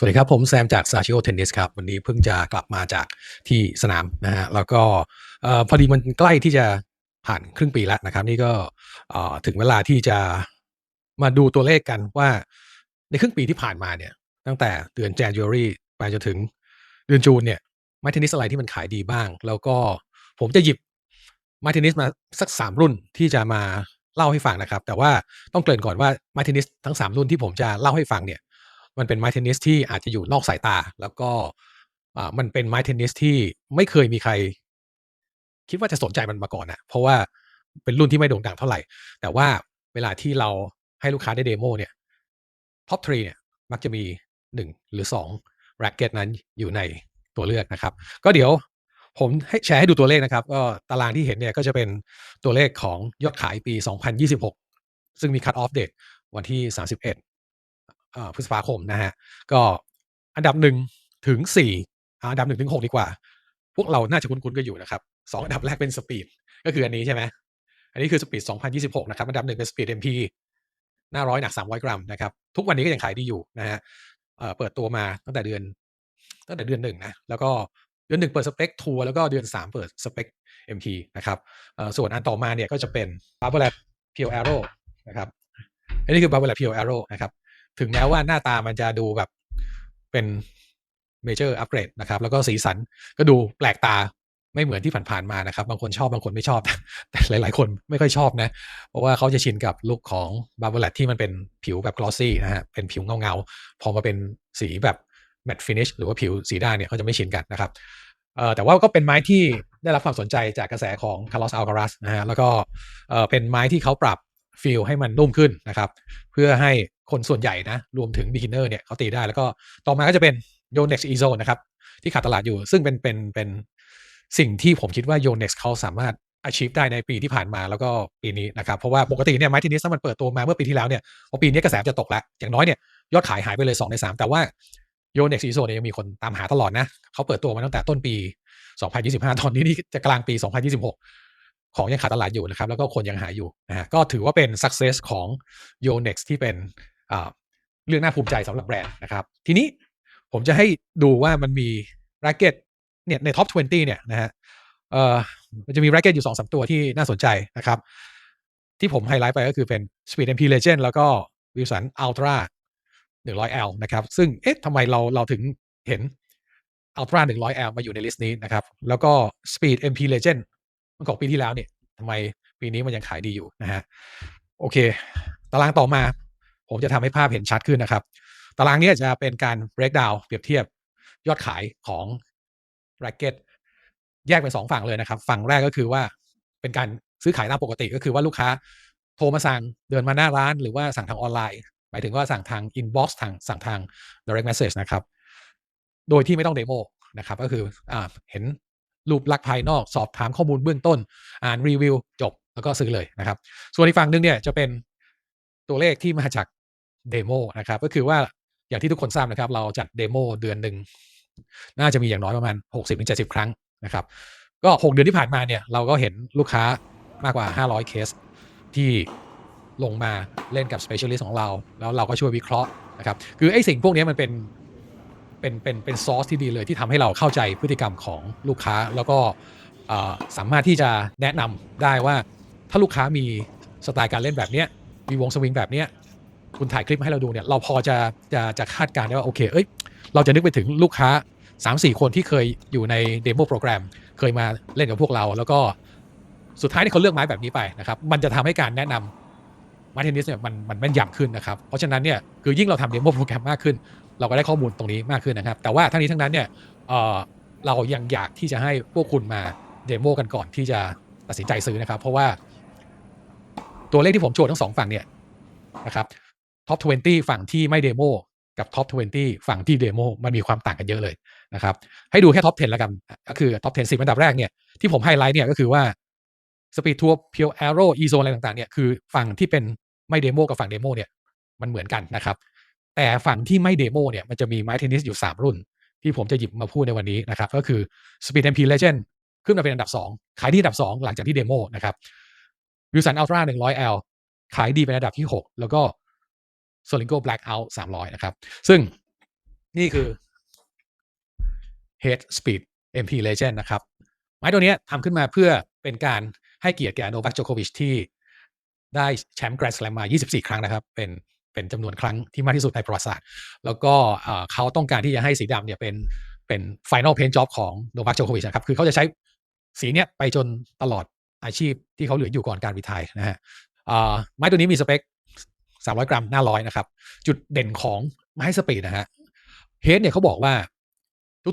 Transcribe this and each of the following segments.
สวัสดีครับผมแซมจาก Sagio Tennis ครับวันนี้เพิ่งจะกลับมาจากที่สนามนะฮะแล้วก็พอดีมันใกล้ที่จะผ่านครึ่งปีแล้วนะครับนี่ก็ถึงเวลาที่จะมาดูตัวเลขกันว่าในครึ่งปีที่ผ่านมาเนี่ยตั้งแต่เดือน January ไปจนถึงเดือนจูนเนี่ยไม้เทนนิสอะไรที่มันขายดีบ้างแล้วก็ผมจะหยิบไม้เทนนิสมาสัก3รุ่นที่จะมาเล่าให้ฟังนะครับแต่ว่าต้องเกริ่นก่อนว่าไม้เทนนิสทั้ง3รุ่นที่ผมจะเล่าให้ฟังเนี่ย มันเป็นไม้เทนนิสที่อาจจะอยู่นอกสายตาแล้วก็มันเป็นไม้เทนนิสที่ไม่เคยมีใครคิดว่าจะสนใจมันมาก่อนน่ะเพราะว่าเป็นรุ่นที่ไม่โด่งดังเท่าไรแต่ว่าเวลาที่เราให้ลูกค้าได้เดโมเนี่ย Top 3เนี่ยมักจะมี1หรือ2แร็กเกตนั้นอยู่ในตัวเลือกนะครับก็เดี๋ยวผมให้แชร์ให้ดูตัวเลขนะครับก็ตารางที่เห็นเนี่ยก็จะเป็นตัวเลขของยอดขายปี2026ซึ่งมี Cut off date วันที่31พฤษภาคมนะฮะก็อันดับ1ถึง4อันดับ1ถึง6ดีกว่าพวกเราน่าจะคุ้นๆกันอยู่นะครับ2อันดับแรกเป็น Speed ก็คืออันนี้ใช่ไหมอันนี้คือ Speed 2026นะครับอันดับ1เป็น Speed MP หน้า100หนัก300 กรัมนะครับทุกวันนี้ก็ยังขายดีอยู่นะฮะเปิดตัวมาตั้งแต่เดือน1นะแล้วก็เดือน1เปิดสเปคทัวร์แล้วก็เดือน3เปิดสเปค MP นะครับส่วนอันต่อมาเนี่ยก็จะเป็น Babolat Pure Aero นะครับอันนี้คือ Babolat Pure Aero นะครับ ถึงแม้ว่าหน้าตามันจะดูแบบเป็นเมเจอร์อัปเกรดนะครับแล้วก็สีสันก็ดูแปลกตาไม่เหมือนที่ผ่านๆมานะครับบางคนชอบบางคนไม่ชอบแต่หลายๆคนไม่ค่อยชอบนะเพราะว่าเขาจะชินกับลุคของ Babolat ที่มันเป็นผิวแบบ glossy นะฮะเป็นผิวเงาๆพอมาเป็นสีแบบ matte finish หรือว่าผิวสีด้านเนี่ยเขาจะไม่ชินกันนะครับแต่ว่าก็เป็นไม้ที่ได้รับความสนใจจากกระแสของ Carlos Alcaraz นะฮะแล้วก็เป็นไม้ที่เขาปรับฟีลให้มันนุ่มขึ้นนะครับ เพื่อให้คนส่วนใหญ่นะรวมถึง beginner เนี่ยเขาตีได้แล้วก็ต่อมาก็จะเป็น Yonex Ezo นะครับที่ขาดตลาดอยู่ซึ่งเป็นสิ่งที่ผมคิดว่า Yonex เขาสามารถ achieve ได้ในปีที่ผ่านมาแล้วก็ปีนี้นะครับเพราะว่าปกติเนี่ยไม้เทนนิสถ้ามันเปิดตัวมาเมื่อปีที่แล้วเนี่ยพอปีนี้กระแสจะตกแล้วอย่างน้อยเนี่ยยอดขายหายไปเลย2ใน3แต่ว่า Yonex Ezo เนี่ยยังมีคนตามหาตลอดนะเขาเปิดตัวมาตั้งแต่ต้นปี2025ตอนนี้นี่จะกลางปี2026ของยังขาดตลาดอยู่นะครับแล้วก็คนยังหาอยู่นะฮะก็ถือว่าเป็น success ของ Yonex ที่เป็นเรื่องน่าภูมิใจสำหรับแบรนด์นะครับทีนี้ผมจะให้ดูว่ามันมี racket เนี่ยใน top 20เนี่ยนะฮะมันจะมี racket อยู่2-3ตัวที่น่าสนใจนะครับที่ผมไฮไลท์ไปก็คือเป็น Speed MP Legend แล้วก็ Wilson Ultra 100L นะครับซึ่งเอ๊ะทำไมเราถึงเห็น Ultra 100L มาอยู่ในลิสต์นี้นะครับแล้วก็ Speed MP Legend มันของปีที่แล้วเนี่ยทำไมปีนี้มันยังขายดีอยู่นะฮะโอเคตารางต่อมาผมจะทำให้ภาพเห็นชัดขึ้นนะครับตารางนี้จะเป็นการ break down เปรียบเทียบยอดขายของ racket แยกเป็น2ฝั่งเลยนะครับฝั่งแรกก็คือว่าเป็นการซื้อขายตามปกติก็คือว่าลูกค้าโทรมาสั่งเดินมาหน้าร้านหรือว่าสั่งทางออนไลน์หมายถึงว่าสั่งทาง inbox สั่งทาง direct message นะครับโดยที่ไม่ต้องเดโมนะครับก็คือเห็นรูปลักษณ์ภายนอกสอบถามข้อมูลเบื้องต้นอ่านรีวิวจบแล้วก็ซื้อเลยนะครับส่วนอีกฝั่งนึงเนี่ยจะเป็นตัวเลขที่มาจากเดโมนะครับก็คือว่าอย่างที่ทุกคนทราบนะครับเราจัดเดโมเดือนหนึ่งน่าจะมีอย่างน้อยประมาณ 60-70 ครั้งนะครับก็6เดือนที่ผ่านมาเนี่ยเราก็เห็นลูกค้ามากกว่า500เคสที่ลงมาเล่นกับ specialist ของเราแล้วเราก็ช่วยวิเคราะห์นะครับคือไอ้สิ่งพวกนี้มันเป็นซอสที่ดีเลยที่ทำให้เราเข้าใจพฤติกรรมของลูกค้าแล้วก็สามารถที่จะแนะนำได้ว่าถ้าลูกค้ามีสไตล์การเล่นแบบเนี้ยมีวงสวิงแบบเนี้ยคุณถ่ายคลิปมาให้เราดูเนี่ยเราพอจะคาดการณ์ได้ว่าโอเคเอ้ยเราจะนึกไปถึงลูกค้า 3-4 คนที่เคยอยู่ในเดโมโปรแกรมเคยมาเล่นกับพวกเราแล้วก็สุดท้ายที่เขาเลือกไม้แบบนี้ไปนะครับมันจะทำให้การแนะนำไม้เทนนิสเนี่ยมันแม่นยำขึ้นนะครับเพราะฉะนั้นเนี่ยคือยิ่งเราทำเดโมโปรแกรมมากขึ้นเราก็ได้ข้อมูลตรงนี้มากขึ้นนะครับแต่ว่าทั้งนี้ทั้งนั้นเนี่ยเรายังอยากที่จะให้พวกคุณมาเดโมกันก่อนที่จะตัดสินใจซื้อนะครับเพราะว่าตัวเลขที่ผมโชว์ทั้ง2ฝั่งเนี่ยนะครับท็อป20ฝั่งที่ไม่เดโมกับท็อป20ฝั่งที่เดโมมันมีความต่างกันเยอะเลยนะครับให้ดูแค่ท็อป10แล้วกันก็คือท็อป10 10อันดับแรกเนี่ยที่ผมไฮไลท์เนี่ยก็คือว่า Speed Tour Pure Aero E-Zone อะไรต่างๆเนี่ยคือฝั่งที่เป็นไม่เดโมกับฝั่งเดโมเนี่ยมันเหมือนกันนะครับแต่ฝั่งที่ไม่เดโมเนี่ยมันจะมีไม้เทนนิสอยู่3รุ่นที่ผมจะหยิบมาพูดในวันนี้นะครับก็คือ Speed MP Legend ขึ้นมาเป็นอันดับ2ขายที่อันดับ2หลังจากที่เดโมนะครับ Wilson Ultra 100L ขายดีเป็นอันดับที่6แล้วก็ Solingo Blackout 300นะครับซึ่ง นี่คือ Head Speed MP Legend นะครับไม้ตัวนี้ทำขึ้นมาเพื่อเป็นการให้เกียรติแก่โนวัค โจโควิชที่ได้แชมป์แกรนด์สแลมมา24 ครั้งนะครับเป็นจำนวนครั้งที่มากที่สุดในประวัติศาสตร์แล้วก็เขาต้องการที่จะให้สีดำเนี่ยเป็น Final Paint Job ของโนวัค โจโควิชนะครับคือเขาจะใช้สีเนี้ยไปจนตลอดอาชีพที่เขาเหลืออยู่ก่อนการรีไทร์นะฮะไม้ตัวนี้มีสเปค300 กรัมหน้า100นะครับจุดเด่นของไม้สปีดนะฮะเฮดเนี่ยเขาบอกว่า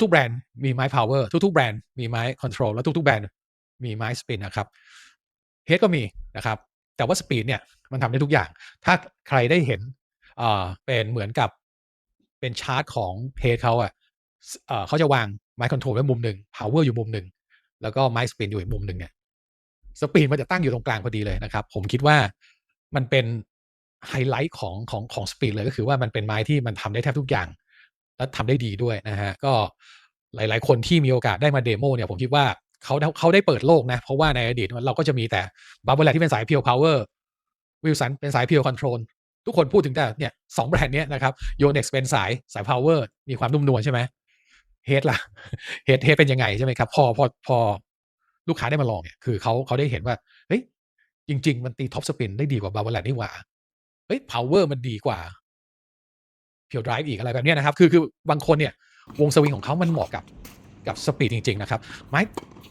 ทุกๆแบรนด์มีไม้ power ทุกๆแบรนด์มีไม้ control แล้วทุกๆแบรนด์มีไม้ spin นะครับเฮดก็มีนะครับแต่ว่า speed เนี่ยมันทำได้ทุกอย่างถ้าใครได้เห็นเป็นเหมือนกับเป็นชาร์ตของเฮดเขาเขาจะวางไม้ control ไว้มุมหนึ่ง power อยู่มุมหนึ่งแล้วก็ไม้ spin อยู่อีกมุมหนึ่งเนี่ยสปีดมันจะตั้งอยู่ตรงกลางพอดีเลยนะครับผมคิดว่ามันเป็นไฮไลท์ของสปีดเลยก็คือว่ามันเป็นไม้ที่มันทำได้แทบทุกอย่างและทำได้ดีด้วยนะฮะก็หลายๆคนที่มีโอกาสได้มาเดโมเนี่ยผมคิดว่าเขาได้เปิดโลกนะเพราะว่าในอดีตเราก็จะมีแต่บาร์เบอร์แลที่เป็นสายเพียวพาวเวอร์วิลสันเป็นสายเพียวคอนโทรลทุกคนพูดถึงแต่เนี่ยสองแบรนด์นี้นะครับโยเน็กซ์เป็นสายพาวเวอร์มีความนุ่มนวลใช่ไหมเฮดล่ะเฮดเป็นยังไงใช่ไหมครับพอลูกค้าได้มาลองเนี่ยคือเขาได้เห็นว่าเฮ้ยจริงๆมันตีท็อปสปินได้ดีกว่าบาร์เบอร์แลนี่หว่าเฮ้ยพาวเวอร์มันดีกว่าเพียวไดรฟ์อีกอะไรแบบนี้นะครับคือบางคนเนี่ยวงสวิงของเขามันเหมาะกับสปีดจริงๆนะครับไม้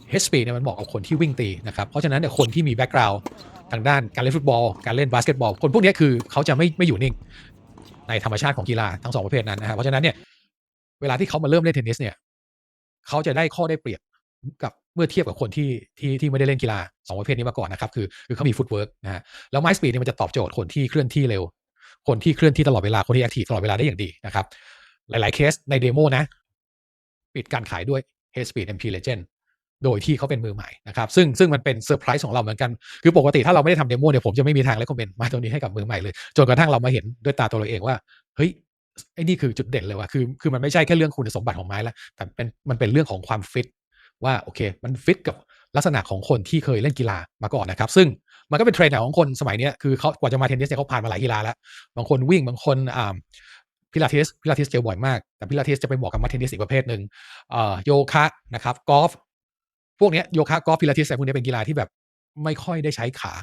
เฮดสปีดเนี่ยมันเหมาะกับคนที่วิ่งตีนะครับเพราะฉะนั้นเนี่ยคนที่มีแบ็กกราวด์ทางด้านการเล่นฟุตบอลการเล่นบาสเกตบอลคนพวกนี้คือเขาจะไม่อยู่นิ่งในธรรมชาติของกีฬาทั้งสองประเภทนั้นนะครับเพราะฉะนั้นเนี่ยเวลาที่เขามาเริ่มเล่นเทนนิสเนี่ยเขาจะได้ข้อได้เปรียบกับเมื่อเทียบกับคนที่ไม่ได้เล่นกีฬาสองประเภทนี้มาก่อนนะครับคือเขามีฟุตเวิร์กนะฮะแล้วไม้สปีดเนี่ยมันจะตอบโจทย์คนที่เคลื่อนที่เร็วคนที่เคลื่อนที่ตลอดเวลาคนที่แอคทีฟตลอดเวลาได้อย่างดีนะครับหลายๆเคสในเดโมนะปิดการขายด้วย Head Speed MP Legend โดยที่เขาเป็นมือใหม่นะครับซึ่งมันเป็นเซอร์ไพรส์ของเราเหมือนกันคือปกติถ้าเราไม่ได้ทำเดโมเนี่ยผมจะไม่มีทางเลคคอมเมนต์มาตัวนี้ให้กับมือใหม่เลยจนกระทั่งเรามาเห็นด้วยตาตัวเราเองว่าเฮ้ยไอ้นี่คือจุดเด่นเลยว่ะคือมันไม่ใช่แค่เรื่องคุณสมบัติของไม้แล้วแต่มันเป็นเรื่องของความฟิตว่าโอเคมันฟิตกับลักษณะของคนที่เคยเล่นกีฬามาก่อนนะครับซึ่งมันก็เป็นเทรนด์ของคนสมัยนี้คือเขากว่าจะมาเทนนิสเนี่ยเขาผ่านมาหลายกีฬาแล้วบางคนวิ่งบางคนพิลาทิสเจอบ่อยมากแต่พิลาทิสจะไปเหมาะกับมาเทนนิสอีกประเภทหนึ่งโยคะนะครับกอล์ฟพวกนี้โยคะกอล์ฟพิลาทิสอะไรพวกนี้เป็นกีฬาที่แบบไม่ค่อยได้ใช้ขา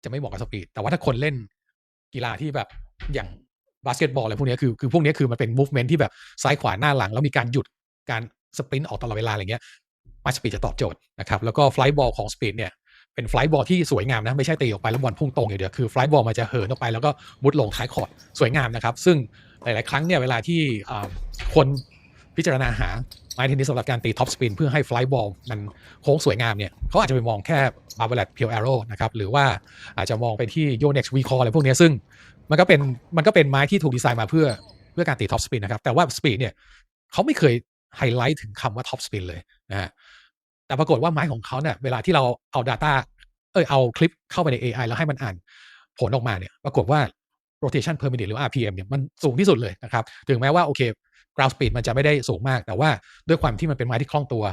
จะไม่เหมาะกับสปีดแต่ว่าถ้าคนเล่นกีฬาที่แบบอย่างบาสเกตบอลอะไรพวกนี้คือพวกนี้คือมันเป็นมูฟเมนท์ที่แบบซ้ายขวาหน้าหลังแล้วมีการหยุดการสปรินต์ออกตลอดเวลาอะไรเงี้ยมาสปีดจะตอบโจทย์นะครับแล้วก็ไฟล์บอลของสปีดเนี่ยเป็นไฟล์บอลที่สวยงามนะไม่ใช่ตีออกไปแล้วบอลพุ่งตรงอย่างเดียวคือไฟล์บอลมันจะเหินออกไปแล้วก็มุดลงท้ายคอร์ตสวยงามนะครับซึ่งหลายๆครั้งเนี่ยเวลาที่คนพิจารณาหาไม้เทนนิสสำหรับการตีท็อปสปินเพื่อให้ไฟล์บอลมันโค้งสวยงามเนี่ยเขาอาจจะไปมองแค่บาร์เบอร์แลตเพียวแอโร่นะครับหรือว่าอาจจะมองไปที่โยเน็กซ์วีคอร์อะไรพวกนี้ซึ่งมันก็เป็นไม้ที่ถูกดีไซน์มาเพื่อการตีท็อปสปินนะครับแต่ว่าสปีดเนี่ยเขาไม่เคยไฮไลท์ถึงคำว่าท็อปสปินเลยนะฮะแต่ปรากฏว่าไม้ของเขาเนี่ยเวลาที่เราเอา Data เอาคลิปเข้าไปใน AI แล้วให้มันอ่านผลออกมาเนี่ยปรากฏว่า rotation per minute หรือ RPM เนี่ยมันสูงที่สุดเลยนะครับถึงแม้ว่าโอเค ground speed มันจะไม่ได้สูงมากแต่ว่าด้วยความที่มันเป็นไม้ที่คล่องตัว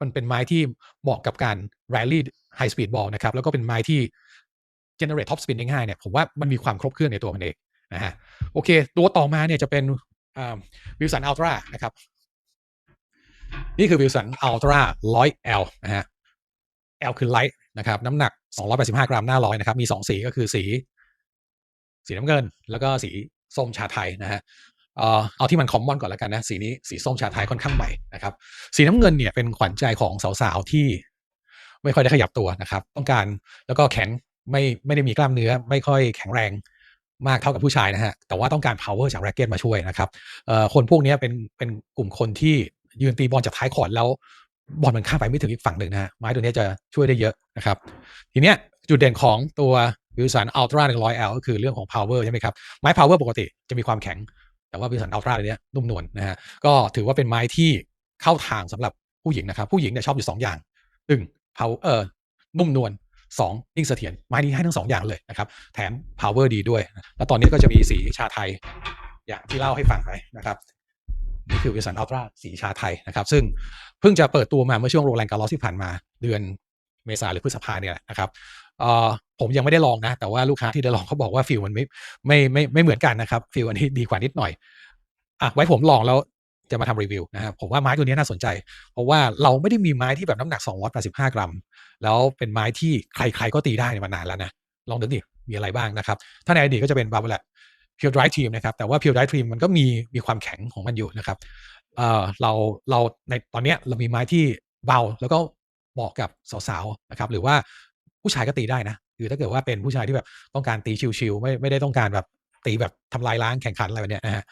มันเป็นไม้ที่เหมาะกับการ rally high speed ball นะครับแล้วก็เป็นไม้ที่ generate top spin ได้ง่ายเนี่ยผมว่ามันมีความครบเครื่องในตัวมันเองนะฮะโอเคตัวต่อมาเนี่ยจะเป็นวิลสันอัลตร้านะครับนี่คือวิลสันอัลตร้า 100L นะฮะ L คือ light นะครับน้ำหนัก285 กรัมหน้า100นะครับมี2สีก็คือสีน้ำเงินแล้วก็สีส้มชาไทยนะฮะเอาที่มันคอมมอนก่อนแล้วกันนะสีนี้สีส้มชาไทยค่อนข้างใหม่นะครับสีน้ำเงินเนี่ยเป็นขวัญใจของสาวๆที่ไม่ค่อยได้ขยับตัวนะครับต้องการแล้วก็แข็งไม่ได้มีกล้ามเนื้อไม่ค่อยแข็งแรงมากเท่ากับผู้ชายนะฮะแต่ว่าต้องการ power จากแร็กเก็ตมาช่วยนะครับคนพวกนี้เป็นกลุ่มคนที่ยืนตีบอลจากท้ายคอร์ตแล้วบอลมันข้ามไปไม่ถึงอีกฝั่งหนึ่งนะฮะไม้ตัวนี้จะช่วยได้เยอะนะครับทีเนี้ยจุดเด่นของตัววิลสันอัลตร้า 100L ก็คือเรื่องของ power ใช่ไหมครับไม้ power ปกติจะมีความแข็งแต่ว่าวิลสันอัลตร้าตัวนี้นุ่มนวลนะฮะก็ถือว่าเป็นไม้ที่เข้าทางสำหรับผู้หญิงนะครับผู้หญิงเนี่ยชอบอยู่2อย่างpower นุ่มนวล2นิ่งเสถียรไม้นี้ให้ทั้ง2อย่างเลยนะครับแถม power ดีด้วยแล้วตอนนี้ก็จะมีสีชาไทยอย่างที่เล่าให้ฟังไปนะครับนี่คือวิลสันอัลตร้าสีชาไทยนะครับซึ่งเพิ่งจะเปิดตัวมาเมื่อช่วงโรแลนด์การ์ลอสที่ผ่านมาเดือนเมษาหรือพฤษภาเนี่ยนะครับผมยังไม่ได้ลองนะแต่ว่าลูกค้าที่ได้ลองเขาบอกว่าฟีลมันไม่เหมือนกันนะครับฟีลอันนี้ดีกว่านิดหน่อย ไว้ผมลองแล้วจะมาทำรีวิวนะครับผมว่าไม้ตัวนี้น่าสนใจเพราะว่าเราไม่ได้มีไม้ที่แบบน้ำหนัก285 กรัมแล้วเป็นไม้ที่ใครๆก็ตีได้มานานแล้วนะลองนึกดิมีอะไรบ้างนะครับถ้าในอดีตก็จะเป็น Babolat Pure Drive Team นะครับแต่ว่า Pure Drive Team มันก็มีความแข็งของมันอยู่นะครับเราในตอนนี้เรามีไม้ที่เบาแล้วก็เหมาะกับสาวๆนะครับหรือว่าผู้ชายก็ตีได้นะคือถ้าเกิดว่าเป็นผู้ชายที่แบบต้องการตีชิลๆไม่ได้ต้องการแบบตีแบบทำลายล้างแข่งขันอะไรแบบเนี้ยนะฮะ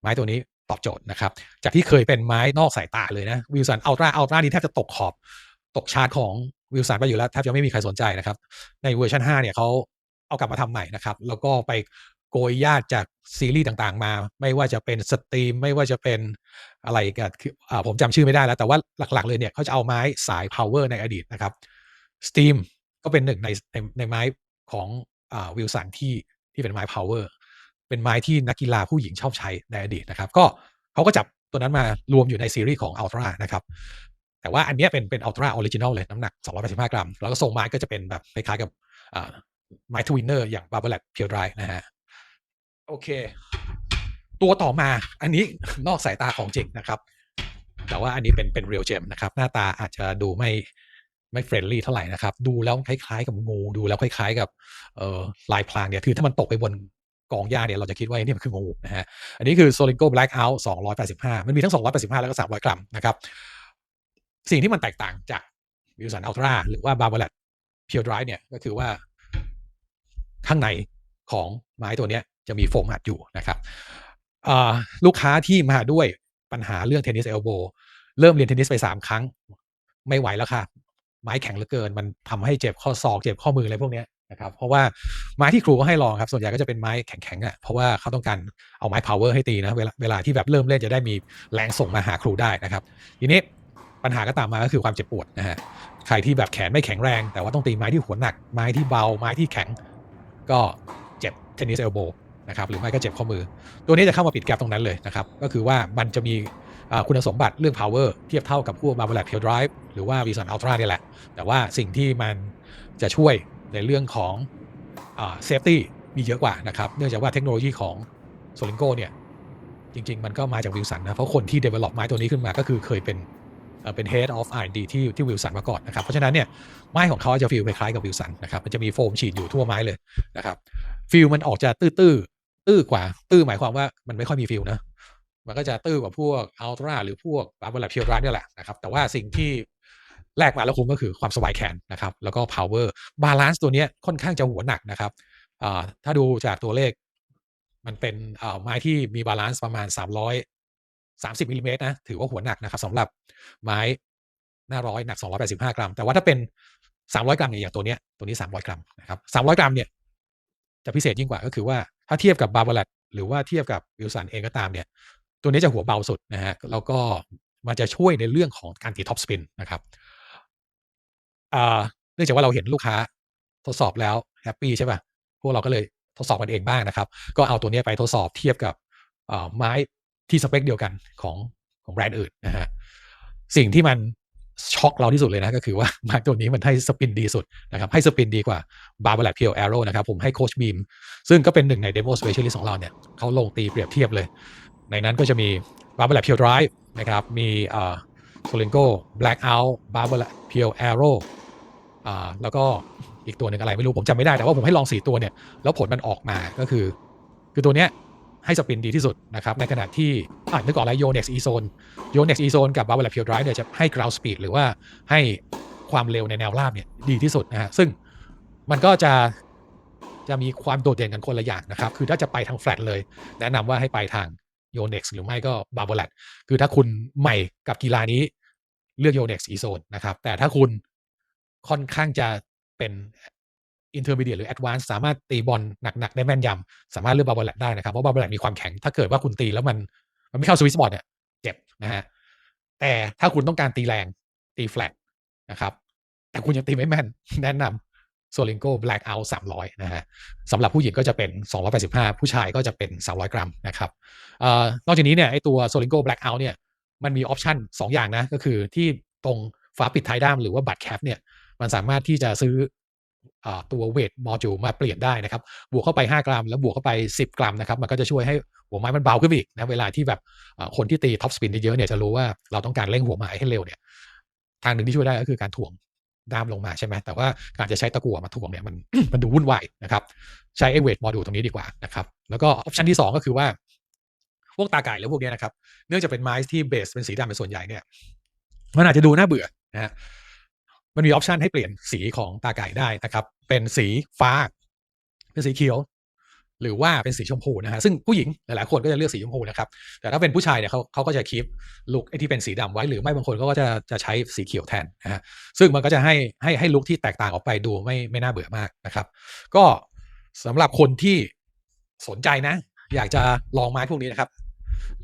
ไม้ตัวนี้ตอบโจทย์นะครับจากที่เคยเป็นไม้นอกสายตาเลยนะวิลสันอัลตร้านี่แทบจะตกชาร์ตของวิลสันไปอยู่แล้วแทบจะไม่มีใครสนใจนะครับในเวอร์ชัน5เนี่ยเขาเอากลับมาทำใหม่นะครับแล้วก็ไปโกยญาติจากซีรีส์ต่างๆมาไม่ว่าจะเป็นสตรีมไม่ว่าจะเป็นอะไรกันคือผมจำชื่อไม่ได้แล้วแต่ว่าหลักๆเลยเนี่ยเขาจะเอาไม้สาย power ในอดีตนะครับสตรีมก็เป็นหนึ่งในไม้ของวิลสันที่เป็นไม้ power เป็นไม้ที่นักกีฬาผู้หญิงชอบใช้ในอดีตนะครับก็เขาก็จับตัวนั้นมารวมอยู่ในซีรีส์ของ Ultra นะครับแต่ว่าอันนี้เป็น Ultra Original เลยน้ำหนัก285 กรัมแล้วก็ทรงไม้ก็จะเป็นแบบคล้ายๆกับไม้ทวินเนอร์อย่าง Babolat Pure Drive นะฮะโอเคตัวต่อมาอันนี้นอกสายตาของจริงนะครับแต่ว่าอันนี้เป็น Real Gem นะครับหน้าตาอาจจะดูไม่เฟรนลี่เท่าไหร่นะครับดูแล้วคล้ายๆกับงูดูแล้วคล้ายๆกับลายพรางเนี่ยคือถ้ามันตกไปบนกองหญ้าเนี่ยเราจะคิดว่านี่มันคืองูนะฮะอันนี้คือ Solinco Blackout 285มันมีทั้ง285แล้วก็300 กรัมนะครับสิ่งที่มันแตกต่างจาก Wilson Ultra หรือว่า Babolat Pure Drive เนี่ยก็คือว่าข้างในของไม้ตัวนี้จะมีโฟมอัดอยู่นะครับลูกค้าที่มาด้วยปัญหาเรื่องเทนนิสเอลโบเริ่มเรียนเทนนิสไป3 ครั้งไม่ไหวแล้วค่ะไม้แข็งเหลือเกินมันทำให้เจ็บข้อศอกเจ็บข้อมืออะไรพวกนี้นะครับเพราะว่าไม้ที่ครูก็ให้ลองครับส่วนใหญ่ก็จะเป็นไม้แข็งๆอ่ะเพราะว่าเขาต้องการเอาไม้ power ให้ตีนะเวลาที่แบบเริ่มเล่นจะได้มีแรงส่งมาหาครูได้นะครับทีนี้ปัญหาก็ตามมาก็คือความเจ็บปวดนะฮะใครที่แบบแขนไม่แข็งแรงแต่ว่าต้องตีไม้ที่หัวหนักไม้ที่เบาไม้ที่แข็งก็เจ็บเทนนิสเอลโบนะครับหรือไม่ก็เจ็บข้อมือตัวนี้จะเข้ามาปิดแกลบตรงนั้นเลยนะครับก็คือว่ามันจะมีคุณสมบัติเรื่อง power เทียบเท่ากับพวก Babolat Pure Drive หรือว่า Wilson Ultra นี่แหละแต่ว่าสิ่งที่มันจะช่วยในเรื่องของsafety มีเยอะกว่านะครับเนื่องจากว่าเทคโนโลยีของ Solinco เนี่ยจริงๆมันก็มาจาก Wilson นะเพราะคนที่ develop ไม้ตัวนี้ขึ้นมาก็คือเคยเป็น head of R&D ที่ Wilson มาก่อนนะครับเพราะฉะนั้นเนี่ยไม้ของเขาจะฟีลคล้ายๆกับ Wilson นะครับมันจะมีโฟมฉีดอยู่ทั่วไม้เลยนะครับฟีลมันออกจะตื้อกว่าหมายความว่ามันไม่ค่อยมีฟีลนะมันก็จะตื้อกว่าพวก Ultra หรือพวก Babolat Pure Drive เนี่ยแหละนะครับแต่ว่าสิ่งที่แลกมาแล้วคุ้มก็คือความสบายแขนนะครับแล้วก็ power balance ตัวนี้ค่อนข้างจะหัวหนักนะครับถ้าดูจากตัวเลขมันเป็นไม้ที่มีบาลานซ์ประมาณ330มิลลิเมตรนะถือว่าหัวหนักนะครับสำหรับไม้หน้าร้อยหนัก285 กรัมแต่ว่าถ้าเป็น300 กรัมเนี่ยอย่างตัวนี้300 กรัมนะครับ300 กรัมเนี่ยจะพิเศษยิ่งกว่าก็คือว่าถ้าเทียบกับ Babolat หรือว่าเทียบกับ Wilson เองก็ตามเนี่ยตัวนี้จะหัวเบาสุดนะฮะแล้วก็มันจะช่วยในเรื่องของการตีท็อปสปินนะครับเนื่องจากว่าเราเห็นลูกค้าทดสอบแล้วแฮปปีใช่ป่ะพวกเราก็เลยทดสอบกันเองบ้างนะครับก็เอาตัวนี้ไปทดสอบเทียบกับไม้ที่สเปคเดียวกันของแบรนด์อื่นนะฮะสิ่งที่มันช็อกเราที่สุดเลยนะก็คือว่าไม้ตัวนี้มันให้สปินดีสุดนะครับให้สปินดีกว่า Babolat Pure Arrow นะครับผมให้โค้ชบีมซึ่งก็เป็นหนึ่งใน Demo Specialist ของเราเนี่ยเขาลงตีเปรียบเทียบเลยในนั้นก็จะมี Babolat Pure Drive นะครับมีSolinco Blackout Babolat Pure Arrow แล้วก็อีกตัวหนึ่งอะไรไม่รู้ผมจำไม่ได้แต่ว่าผมให้ลอง4ตัวเนี่ยแล้วผลมันออกมาก็คือตัวเนี้ยให้สปินดีที่สุดนะครับในขณะที่นึกออกแล้ว Yonex E-Zone กับ Babolat Pure Drive เนี่ยจะให้ ground speed หรือว่าให้ความเร็วในแนวราบเนี่ยดีที่สุดนะฮะซึ่งมันก็จะมีความโดดเด่นกันคนละอย่างนะครับคือถ้าจะไปทาง flat เลยแนะนำว่าให้ไปทาง Yonex หรือไม่ก็ Babolat คือถ้าคุณใหม่กับกีฬานี้เลือก Yonex E-Zone นะครับแต่ถ้าคุณค่อนข้างจะเป็น intermediate หรือ advanced สามารถตีบอลหนักๆได้แม่นยำสามารถเลือก Babolat ได้นะครับเพราะ Babolat มีความแข็งถ้าเกิดว่าคุณตีแล้วมันไม่เข้า sweet spot เนี่ยเจ็บนะฮะแต่ถ้าคุณต้องการตีแรงตี flat นะครับแต่คุณยังตีไม่แม่นแนะนำ Solinco Blackout 300นะฮะสำหรับผู้หญิงก็จะเป็น285ผู้ชายก็จะเป็น300 กรัมนะครับนอกจากนี้เนี่ยไอตัว Solinco Blackout เนี่ยมันมีออปชัน2อย่างนะก็คือที่ตรงฝาปิดท้ายด้ามหรือว่าบัตรแคปเนี่ยมันสามารถที่จะซื้อตัวเวทโมจูลมาเปลี่ยนได้นะครับบวกเข้าไป5 กรัมแล้วบวกเข้าไป10 กรัมนะครับมันก็จะช่วยให้ หัวไม้มันเบาขึ้นไปอีกนะเวลาที่แบบคนที่ตีท็อปสปินเยอะๆเนี่ยจะรู้ว่าเราต้องการเร่งหัวไม้ให้เร็วเนี่ยทางหนึ่งที่ช่วยได้ก็คือการถ่วงด้ามลงมาใช่ไหมแต่ว่าการจะใช้ตะกั่วมาถ่วงเนี่ยมัน มันดูวุ่นวายนะครับใช้ไอ้เวทโมดูลตรงนี้ดีกว่านะครับแล้วก็ออปชันที่2ก็คือว่าพวกตาไก่แล้วพวกนี้นะครับเนื่องจากเป็นไม้ที่เบสเป็นสีดำเป็นส่วนใหญ่เนี่ยมันอาจจะดูน่าเบื่อนะฮะมันมีออปชันให้เปลี่ยนสีของตาไก่ได้นะครับเป็นสีฟ้าเป็นสีเขียวหรือว่าเป็นสีชมพูนะฮะซึ่งผู้หญิงหลายๆคนก็จะเลือกสีชมพูนะครับแต่ถ้าเป็นผู้ชายเนี่ยเขาก็จะคีปลุคไอ้ที่เป็นสีดำไว้หรือไม่บางคนก็จะใช้สีเขียวแทนนะฮะซึ่งมันก็จะให้ลุคที่แตกต่างออกไปดูไม่น่าเบื่อมากนะครับก็สำหรับคนที่สนใจนะอยากจะลองไม้พวกนี้นะครับ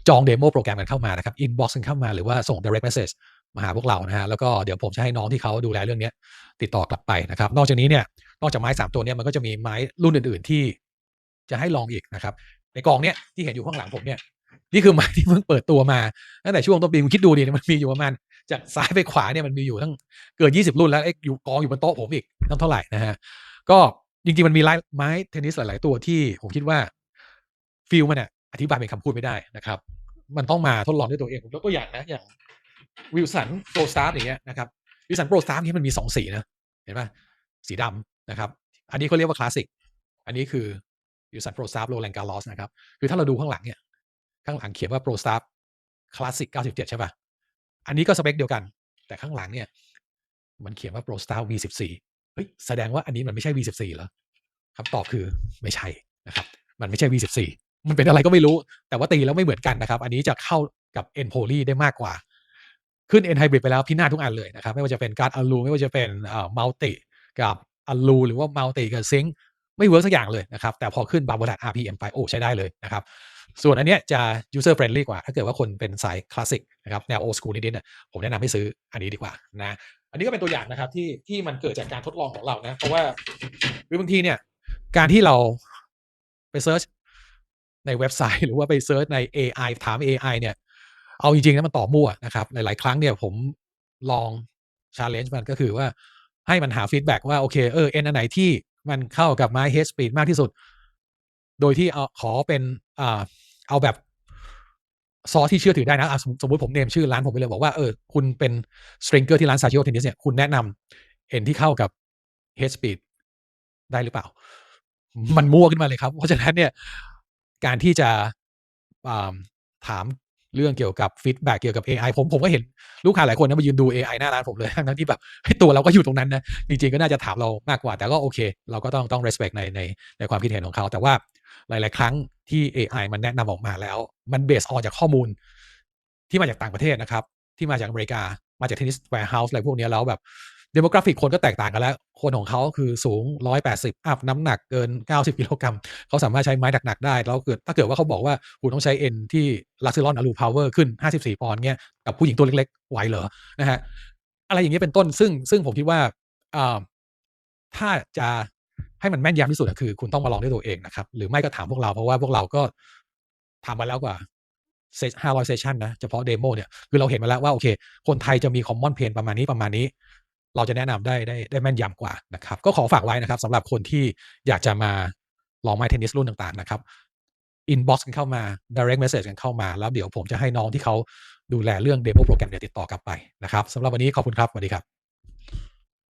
จองเดโมโปรแกรมกันเข้ามานะครับอินบ็อกซ์กันเข้ามาหรือว่าส่ง direct message มาหาพวกเรานะฮะแล้วก็เดี๋ยวผมจะให้น้องที่เขาดูแลเรื่องนี้ติดต่อกลับไปนะครับนอกจากนี้เนี่ยนอกจากไม้3ตัวนี้มันก็จะมีไม้รุ่นอื่นๆที่จะให้ลองอีกนะครับในกองเนี้ยที่เห็นอยู่ข้างหลังผมเนี่ยนี่คือไม้ที่เพิ่งเปิดตัวมาตั้งแต่ช่วงต้นปีคุณคิดดูดิมันมีอยู่ประมาณจากซ้ายไปขวาเนี่ยมันมีอยู่ตั้งเกิน20รุ่นแล้วอยู่กองอยู่บนโต๊ะผมอีกตั้งเท่าไหร่นะฮะก็จริงๆมันมีไม้เทนนิสหลายๆตัวที่ผมคิดว่าฟีลมันเนี่ยอธิบายเป็นคำพูดไม่ได้นะครับมันต้องมาทดลองด้วยตัวเองผมยกตัวอย่างนะอย่างวิลสันโปรสตาร์อย่างเงี้ยนะครับวิลสันโปรสตาร์นี่มันมี2สีนะเห็นป่ะสีดำนะครับอันนี้เขาเรียกว่าคลาสสิกอันนี้คือวิลสันโปรสตาร์โรแลนด์การ์ลอสนะครับคือถ้าเราดูข้างหลังเนี่ยข้างหลังเขียนว่าโปรสตาร์คลาสสิก97ใช่ป่ะอันนี้ก็สเปคเดียวกันแต่ข้างหลังเนี่ยมันเขียนว่าโปรสตาร์ V14 เฮ้ยแสดงว่าอันนี้มันไม่ใช่ V14 เหรอคำตอบคือไม่ใช่นะครับมันไม่ใช่ V14 มันเป็นอะไรก็ไม่รู้แต่ว่าตีแล้วไม่เหมือนกันนะครับอันนี้จะเข้ากับ N Poly ได้มากกว่าขึ้น N Hybrid ไปแล้วพินาศทุกอันเลยนะครับไม่ว่าจะเป็นการ์ดอลูไม่ว่าจะเป็นมัลติกับอลูหรือว่ามัลติกับซิงค์ไม่เวิร์กสักอย่างเลยนะครับแต่พอขึ้น Barbell RPM ไปโอ้ใช้ได้เลยนะครับส่วนอันเนี้ยจะ user friendly กว่าถ้าเกิดว่าคนเป็นสายคลาสสิกนะครับแนว old school นิดๆเนี่ยผมแนะนำให้ซื้ออันนี้ดีกว่านะอันนี้ก็เป็นตัวอย่างนะครับที่มันเกิดจากการทดลองของเรานะเพราะว่าคือบางทีเนี่ยการที่เราไปเซิร์ชในเว็บไซต์หรือว่าไปเซิร์ชใน AI ถาม AI เนี่ยเอาจริงๆนะมันตอบมั่วนะครับหลายๆครั้งเนี่ยผมลอง challenge มันก็คือว่าให้มันหาฟีดแบ็กว่าโอเคN อันไหนที่มันเข้ากับไม้ head speed มากที่สุดโดยที่ขอเป็นเอาแบบซอสที่เชื่อถือได้นะสมมุติผมเนมชื่อร้านผมไปเลยบอกว่าคุณเป็นสตริงเกอร์ที่ร้าน Sagio Tennis เนี่ยคุณแนะนำ N ที่เข้ากับ head speed ได้หรือเปล่ามันมั่วขึ้นมาเลยครับเพราะฉะนั้นเนี่ยการที่จะถามเรื่องเกี่ยวกับฟีดแบ็กเกี่ยวกับ AI ผมก็เห็นลูกค้าหลายคนนะมายืนดู AI หน้าร้านผมเลยทั้งที่แบบตัวเราก็อยู่ตรงนั้นนะจริงๆก็น่าจะถามเรามากกว่าแต่ก็โอเคเราก็ต้อง respect ในความคิดเห็นของเขาแต่ว่าหลายๆครั้งที่ AI มันแนะนำออกมาแล้วมันเบสออนจากข้อมูลที่มาจากต่างประเทศนะครับที่มาจากอเมริกามาจาก Tennis Warehouse อะไรพวกนี้แล้วแบบ demographic คนก็แตกต่างกันแล้วคนของเขาคือสูง180อัพน้ำหนักเกิน90กิโลกรัมเขาสามารถใช้ไม้หนักๆได้แล้วถ้าเกิดว่าเขาบอกว่าคุณต้องใช้ N ที่ Luxilon Alu Power ขึ้น54ปอนด์เงี้ยกับผู้หญิงตัวเล็กๆไหวเหรอนะฮะอะไรอย่างเงี้ยเป็นต้นซึ่งผมคิดว่าถ้าจะให้มันแม่นยำที่สุดคือคุณต้องมาลองด้วยตัวเองนะครับหรือไม่ก็ถามพวกเราเพราะว่าพวกเราก็ทำมาแล้วกว่า500เซสชันนะเฉพาะเดโมเนี่ยคือเราเห็นมาแล้วว่าโอเคคนไทยจะมี common pain ประมาณนี้เราจะแนะนำได้แม่นยำกว่านะครับก็ขอฝากไว้นะครับสำหรับคนที่อยากจะมาลองไม้เทนนิสรุ่นต่างๆนะครับอินบ็อกซ์กันเข้ามา direct message กันเข้ามาแล้วเดี๋ยวผมจะให้น้องที่เขาดูแลเรื่อง demo โปรแกรมเนี่ยติดต่อกลับไปนะครับสำหรับวันนี้ขอบคุณครับสวัสดีครับ